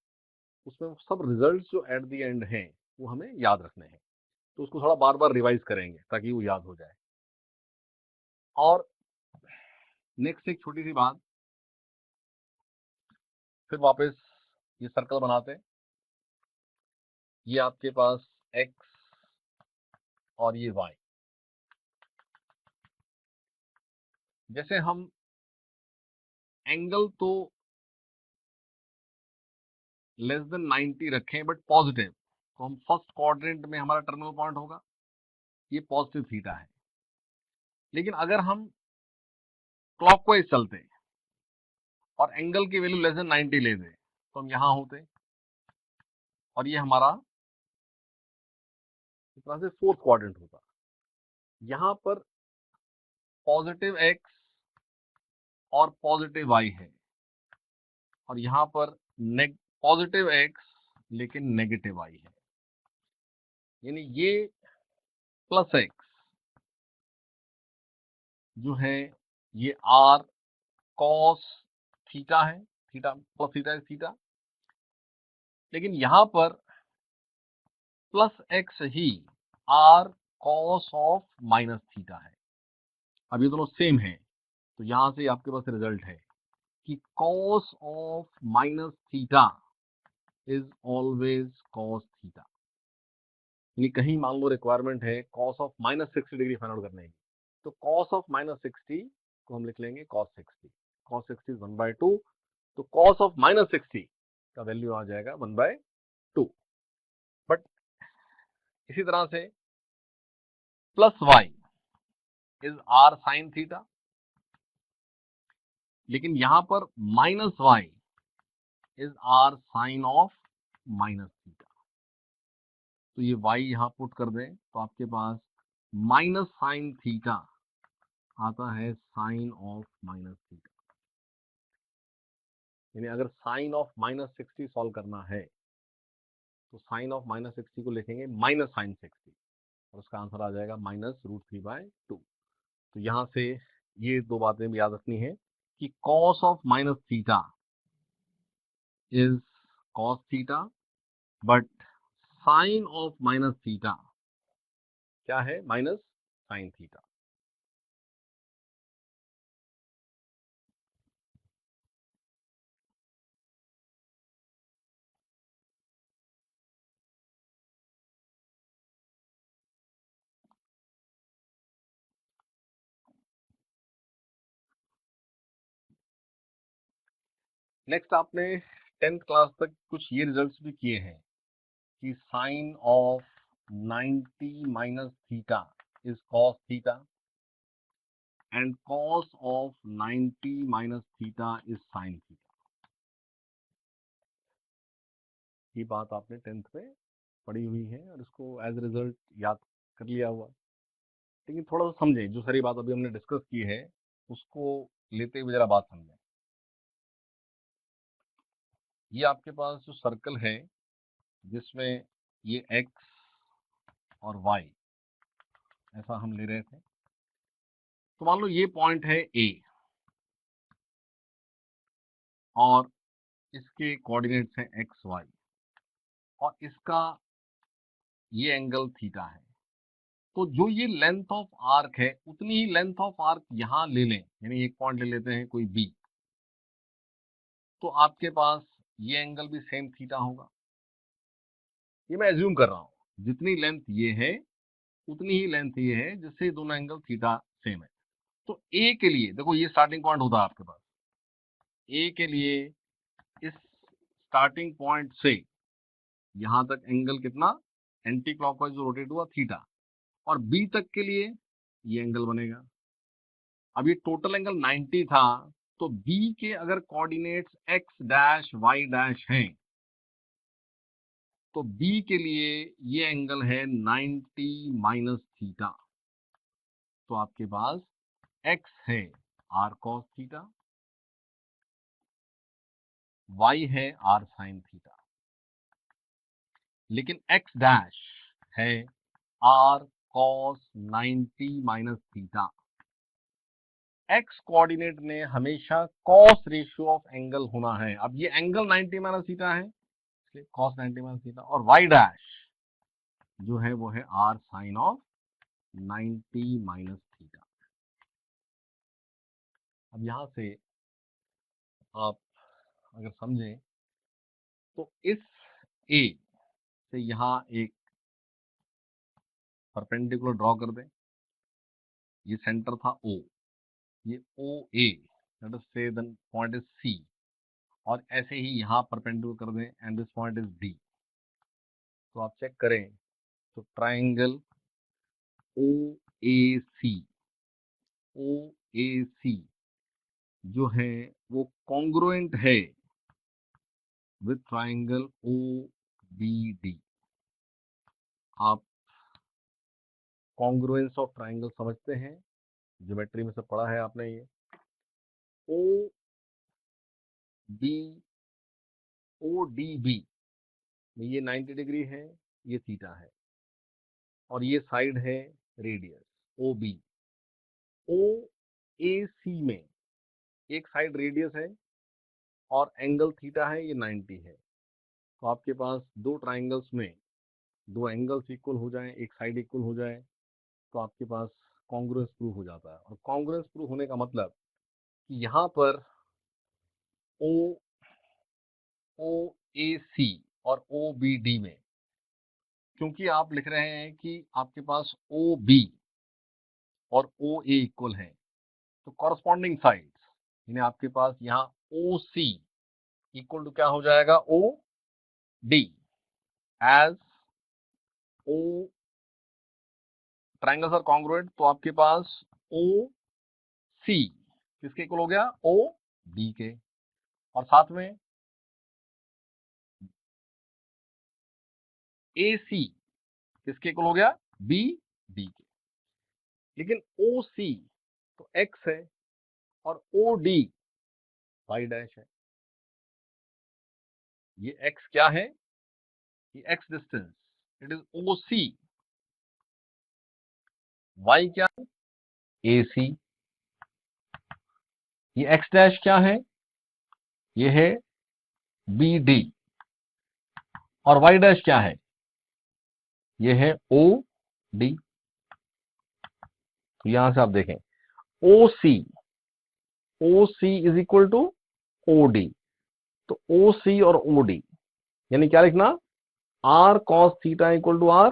उसमें सब रिजल्ट्स जो एट द एंड हैं वो हमें याद रखने हैं, तो उसको थोड़ा बार बार रिवाइज करेंगे ताकि वो याद हो जाए। और नेक्स्ट एक छोटी सी बात, फिर वापस ये सर्कल बनाते हैं। ये आपके पास x और ये y, जैसे हम एंगल तो लेस देन 90 रखें बट पॉजिटिव, तो हम फर्स्ट क्वाड्रेंट में हमारा टर्मिनल पॉइंट होगा, ये पॉजिटिव थीटा है। लेकिन अगर हम क्लॉकवाइज चलते और एंगल की वैल्यू लेस देन 90 ले दें तो हम यहां होते, और ये हमारा इस तरह से फोर्थ क्वाड्रेंट होता। यहां पर पॉजिटिव x और पॉजिटिव y है, और यहां पर पॉजिटिव x लेकिन नेगेटिव y है। यानी ये प्लस x जो है ये r cos थीटा है, theta plus theta is theta, लेकिन यहां पर plus x he r cos of minus theta है। अब ये दोनों सेम है, तो यहां से आपके पास रिजल्ट है कि cos of minus theta is always cos theta. यानी कहीं मान लो रिक्वायरमेंट है cos of minus 60 degree find out करने की, तो cos ऑफ माइनस 60 को हम लिख लेंगे cos 60, cos 60 1/2, तो cos ऑफ माइनस 60 का वैल्यू आ जाएगा 1/2। बट इसी तरह से plus y is r sine theta, लेकिन यहां पर minus y is r sine of minus theta. तो ये y यहां पुट कर दें तो आपके पास माइनस साइन थीटा आता है साइन ऑफ माइनस थीटा। यानी अगर साइन ऑफ माइनस 60 सॉल्व करना है तो साइन ऑफ माइनस 60 को लिखेंगे माइनस साइन 60, और उसका आंसर आ जाएगा -√3/2। तो यहां से ये दो बातें भी याद रखनी है कि cos of minus theta is cos theta, but sine of minus theta क्या है? Minus sine theta. नेक्स्ट, आपने 10th क्लास तक कुछ ये रिजल्ट्स भी किए हैं कि sine of 90 minus theta is cos theta and cos of 90 minus theta is sine theta. ये बात आपने 10th में पढ़ी हुई है और इसको एज रिजल्ट याद कर लिया हुआ। लेकिन थोड़ा सा समझें, जो सारी बात अभी हमने डिस्कस की है उसको लेते हुए जरा बात समझें। ये आपके पास जो सर्कल है जिसमें ये x और y, ऐसा हम ले रहे थे। तो मान लो ये पॉइंट है A और इसके कोऑर्डिनेट्स हैं x y और इसका ये एंगल थीटा है। तो जो ये लेंथ ऑफ आर्क है उतनी ही लेंथ ऑफ आर्क यहां ले लें, यानी एक पॉइंट ले लेते हैं कोई B, तो आपके पास ये एंगल भी सेम थीटा होगा। ये मैं एज्यूम कर रहा हूं, जितनी लेंथ ये है उतनी ही लेंथ ये है, जिससे दोनों एंगल थीटा सेम है। तो ए के लिए देखो, ये स्टार्टिंग पॉइंट होता है आपके पास। ए के लिए इस स्टार्टिंग पॉइंट से यहां तक एंगल कितना, एंटी क्लॉकवाइज रोटेट हुआ थीटा, और बी तक के लिए ये एंगल बनेगा। अब ये टोटल एंगल 90 था, तो बी के अगर coordinates x dash y dash हैं, तो बी के लिए ये एंगल है 90 माइनस थीटा। तो आपके पास एक्स है आर कॉस थीटा, वाई है आर साइन थीटा, लेकिन एक्स डैश है r cos 90 minus theta. X coordinate में हमेशा कॉस रेशियो ऑफ एंगल होना है। अब ये एंगल 90 माइनस थीटा है, इसलिए कॉस 90 माइनस थीटा, और वाई डैश जो है वो है r sine of 90 minus theta. अब यहां से आप अगर समझें तो इस ए से यहां एक परपेंडिकुलर ड्रॉ कर दें। ये सेंटर था O, ये ओ ए, लेट अस से द पॉइंट इज C, और ऐसे ही यहां परपेंडिकुलर कर दें and this point is D। तो आप चेक करें तो ट्राइंगल ओ ए सी जो है वो कॉन्ग्रुएंट है with triangle O B D. आप कॉन्ग्रुएंस ऑफ ट्राइंगल समझते हैं, ज्योमेट्री में से पढ़ा है आपने। ये O B, O D B में ये 90 डिग्री है, ये थीटा है, और ये साइड है रेडियस ओ बी। ओ ए सी में एक साइड रेडियस है और एंगल थीटा है, ये 90 है। तो आपके पास दो ट्राइंगल्स में दो एंगल्स इक्वल हो जाएं, एक साइड इक्वल हो जाए, तो आपके पास कॉन्ग्रुएंस प्रूव हो जाता है। और कॉन्ग्रुएंस प्रूव होने का मतलब कि यहाँ पर ओ ओ ए सी और ओ बी डी में, क्योंकि आप लिख रहे हैं कि आपके पास ओ बी और ओ ए इक्वल है, तो कॉरस्पॉन्डिंग साइड्स, यानी आपके पास यहाँ ओ सी इक्वल टू क्या हो जाएगा, O D, as O triangles are congruent, तो आपके पास ओ सी किसके इक्वल हो गया, ओ डी के, और साथ में ए सी किसके इक्वल हो गया, बी डी के। लेकिन ओ सी तो एक्स है और ओ डी वाई डैश है। ये एक्स क्या है, ये x distance, it is O C. Y क्या है, ए सी। ये एक्स डैश क्या है, ये है बी डी, और वाई डैश क्या है, ये है ओ डी। तो यहां से आप देखें O C is equal to O D. तो ओ सी और ओ डी यानी क्या लिखना, r cos theta equal to r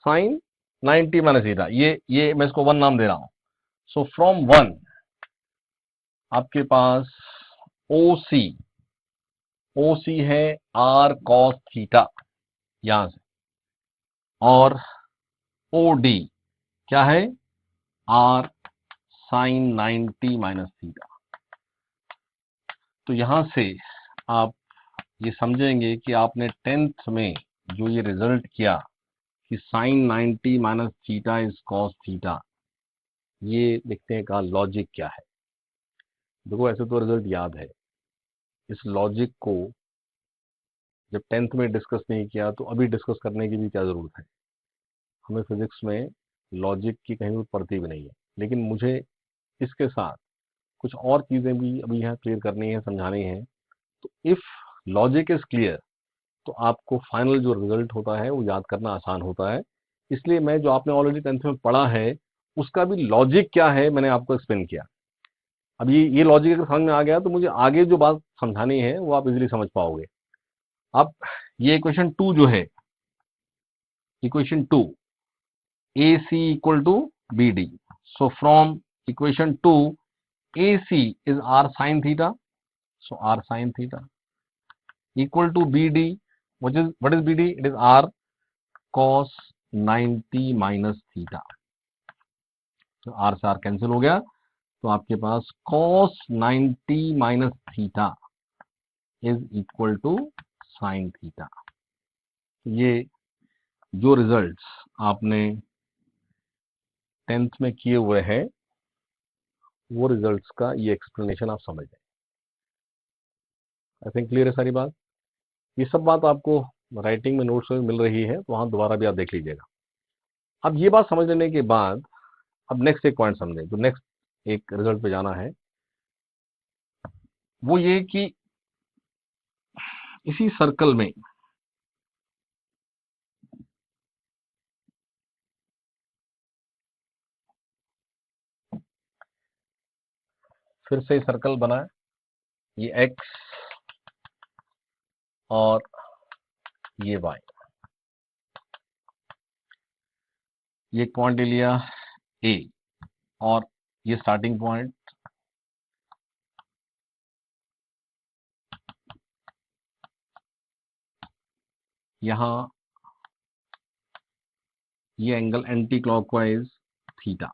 sine 90 minus theta. ये मैं इसको 1 नाम दे रहा हूं। सो फ्रॉम 1 आपके पास ओ सी है आर कॉस थीटा यहां से, और ओ डी क्या है, आर साइन 90 माइनस थीटा। तो यहां से आप ये समझेंगे कि आपने 10th में जो ये रिजल्ट किया कि sine 90 minus theta is cos theta, ये लिखने का लॉजिक क्या है। देखो ऐसे तो रिजल्ट याद है, इस लॉजिक को जब 10th में डिस्कस नहीं किया तो अभी डिस्कस करने की भी क्या जरूरत है। हमें फिजिक्स में लॉजिक की कहीं भी पड़ती भी नहीं है, लेकिन मुझे इसके साथ कुछ और चीज़ें भी अभी यहाँ क्लियर करनी है, समझानी है। तो इफ़ लॉजिक इज़ क्लियर तो आपको फाइनल जो रिजल्ट होता है वो याद करना आसान होता है। इसलिए मैं जो आपने ऑलरेडी 10th में पढ़ा है उसका भी लॉजिक क्या है मैंने आपको एक्सप्लेन किया। अब ये लॉजिक अगर समझ में आ गया तो मुझे आगे जो बात समझानी है वो आप इजीली समझ पाओगे। अब ये इक्वेशन 2 जो है, equation 2 AC equal to BD. So from equation 2 AC is R sin theta, so R sin theta equal to BD, what is BD? It is R cos 90 minus theta. तो R से R cancel हो गया तो आपके पास cos 90 minus theta is equal to sin theta. ये जो results आपने 10th में किए हुए हैं वो रिजल्ट्स का ये एक्सप्लेनेशन आप समझ लें। आई थिंक क्लियर है सारी बात। ये सब बात आपको राइटिंग में नोट्स में मिल रही है तो वहां दोबारा भी आप देख लीजिएगा। अब ये बात समझ लेने के बाद अब नेक्स्ट एक पॉइंट समझें, जो नेक्स्ट एक रिजल्ट पे जाना है वो ये कि इसी सर्कल में फिर से सर्कल बना है, ये एक्स और ये वाई, ये पॉइंट ले लिया ए और ये स्टार्टिंग पॉइंट यहां, ये एंगल एंटी क्लॉकवाइज थीटा।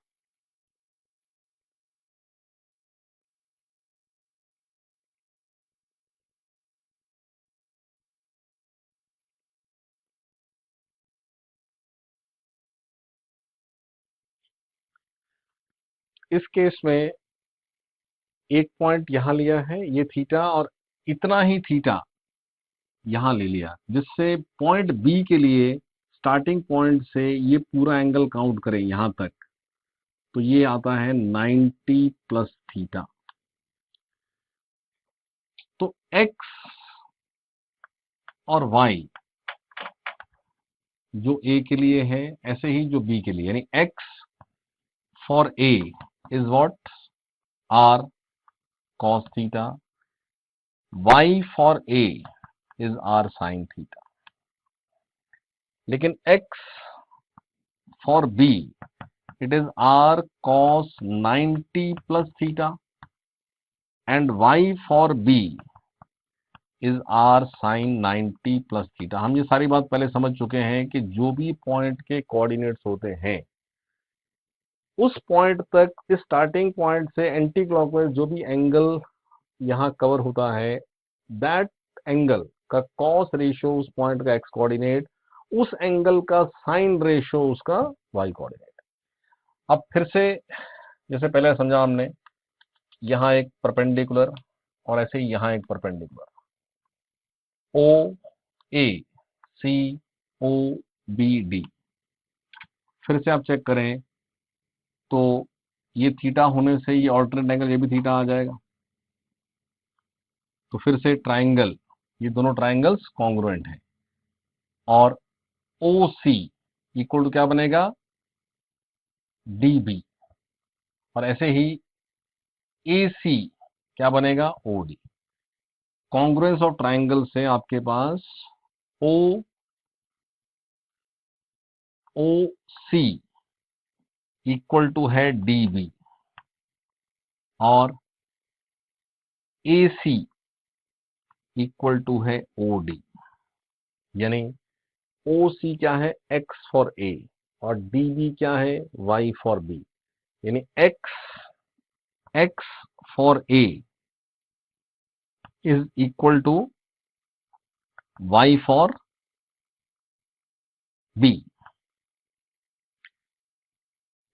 इस केस में एक पॉइंट यहां लिया है ये थीटा और इतना ही थीटा यहां ले लिया, जिससे पॉइंट बी के लिए स्टार्टिंग पॉइंट से ये पूरा एंगल काउंट करें यहां तक तो ये आता है 90 प्लस थीटा। तो x और y जो a के लिए है ऐसे ही जो b के लिए, यानी x for a is what r cos theta, y for a is r sin theta. लेकिन x for b it is r cos 90 plus theta and y for b is r sin 90 plus theta। हम ये सारी बात पहले समझ चुके हैं कि जो भी पॉइंट के कोऑर्डिनेट्स होते हैं उस पॉइंट तक, इस स्टार्टिंग पॉइंट से एंटी क्लॉकवाइज जो भी एंगल यहाँ कवर होता है दैट एंगल का कॉस रेशियो उस पॉइंट का एक्स कोऑर्डिनेट, उस एंगल का साइन रेशियो उसका वाई कोऑर्डिनेट। अब फिर से जैसे पहले समझा हमने, यहां एक परपेंडिकुलर और ऐसे ही यहां एक परपेंडिकुलर, ओ ए सी ओ बी डी। फिर से आप चेक करें तो ये थीटा होने से ये ऑल्टरनेट एंगल ये भी थीटा आ जाएगा। तो फिर से ट्राइंगल, ये दोनों ट्राइंगल्स कॉन्ग्रुएंट हैं और ओ सी इक्वल टू क्या बनेगा डी बी, और ऐसे ही ए सी क्या बनेगा O D. Congruence of triangle से आपके पास O O C equal to है डी बी और ए सी इक्वल टू है ओ डी, यानी ओ सी क्या है एक्स फॉर ए और डी बी क्या है वाई फॉर बी, यानी x for A is equal to y for B.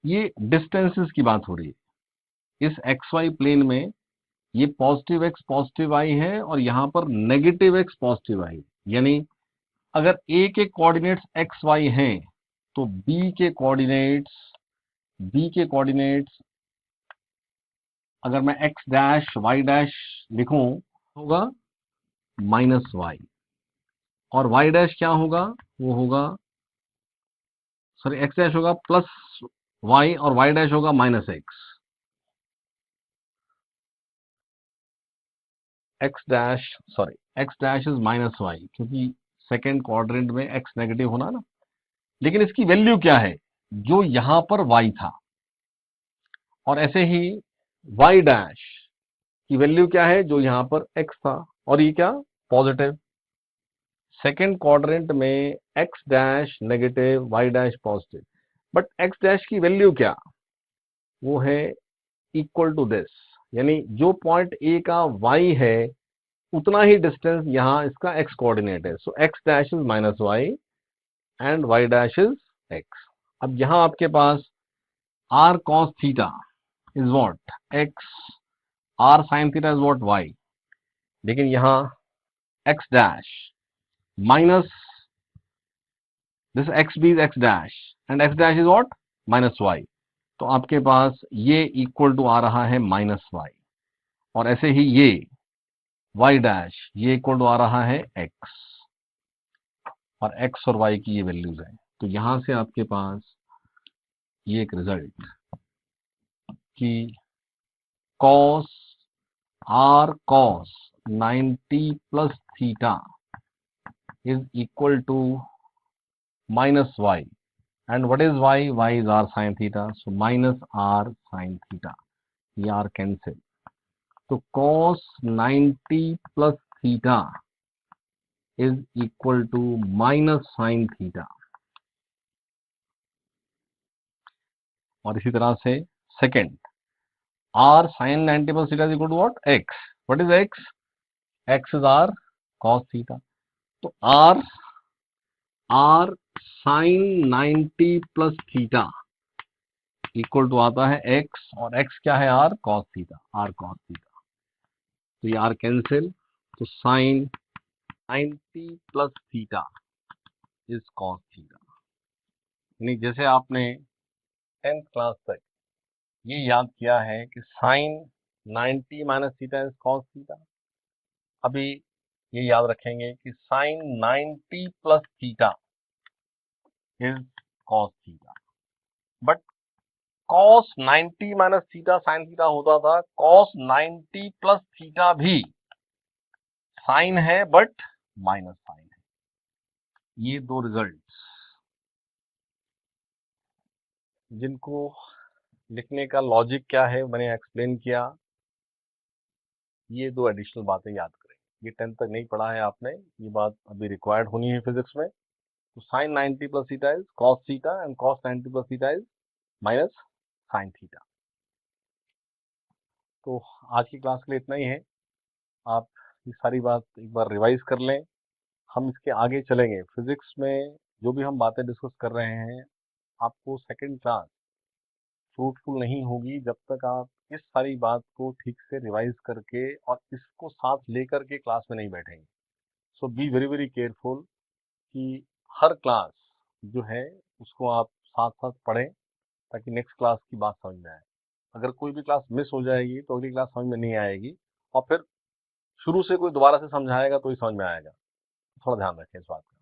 ये डिस्टेंसेस की बात हो रही है। इस एक्स वाई प्लेन में ये पॉजिटिव एक्स पॉजिटिव वाई है और यहां पर नेगेटिव एक्स पॉजिटिव वाई, यानी अगर ए के कोऑर्डिनेट्स एक्स वाई हैं तो बी के कोऑर्डिनेट्स अगर मैं एक्स डैश वाई डैश लिखूं होगा -y, और y डैश क्या होगा, वो होगा, सॉरी, एक्स डैश होगा +y और y डैश होगा -x। X dash is -y, क्योंकि सेकेंड क्वाड्रेंट में x नेगेटिव होना ना। लेकिन इसकी वैल्यू क्या है, जो यहां पर y था, और ऐसे ही y डैश की वैल्यू क्या है, जो यहां पर x था, और ये क्या, पॉजिटिव। सेकेंड क्वाड्रेंट में x dash negative, y dash positive, but x dash की वैल्यू क्या, वो है इक्वल टू दिस, यानी जो पॉइंट ए का y है उतना ही डिस्टेंस यहाँ इसका x कोऑर्डिनेट है। सो x dash is -y and y dash is x। अब यहाँ आपके पास r cos theta is what x, r sin theta is what y, लेकिन यहाँ x dash minus this x भी is x dash and x dash is what -y, तो आपके पास ये equal to आ रहा है -y, और ऐसे ही ये y डैश ये इक्वल टू आ रहा है x, और x और y की ये वैल्यूज हैं। तो यहां से आपके पास ये एक रिजल्ट कि cos r cos 90 plus theta is equal to -y, and what is y, y is r sin theta, so -r sin theta, ये r कैंसिल, तो cos 90 plus theta is equal to -sin theta, और इसी तरह से second r sin 90 plus theta is equal to what, x, what is x, x is r cos theta, तो r sin 90 plus theta equal to आता है x, और x क्या है, r cos theta, r cos theta, तो ये r cancel, तो sin 90 plus theta is cos theta. यानी जैसे आपने 10th क्लास तक ये याद किया है कि sin 90 minus theta is cos theta, अभी ये याद रखेंगे कि sin 90 plus theta is cos theta, but cos 90 minus theta sin theta होता था, cos 90 प्लस थीटा भी साइन है बट माइनस साइन है। ये दो रिजल्ट्स जिनको लिखने का लॉजिक क्या है मैंने एक्सप्लेन किया, ये दो एडिशनल बातें याद करें। ये 10th तक नहीं पढ़ा है आपने, ये बात अभी रिक्वायर्ड होनी है फिजिक्स में। तो sine 90 plus theta is cos theta and cos 90 plus theta is minus sine theta. तो आज की क्लास के लिए इतना ही है, आप ये सारी बात एक बार रिवाइज कर लें। हम इसके आगे चलेंगे फिजिक्स में, जो भी हम बातें डिस्कस कर रहे हैं, आपको सेकेंड क्लास फ्रूटफुल नहीं होगी जब तक आप इस सारी बात को ठीक से रिवाइज करके और इसको साथ लेकर के क्लास में नहीं बैठेंगे। सो बी वेरी वेरी केयरफुल कि हर क्लास जो है उसको आप साथ साथ पढ़ें, ताकि नेक्स्ट क्लास की बात समझ में आए। अगर कोई भी क्लास मिस हो जाएगी तो अगली क्लास समझ में नहीं आएगी, और फिर शुरू से कोई दोबारा से समझाएगा तो ही समझ में आएगा। थोड़ा ध्यान रखें इस बात का।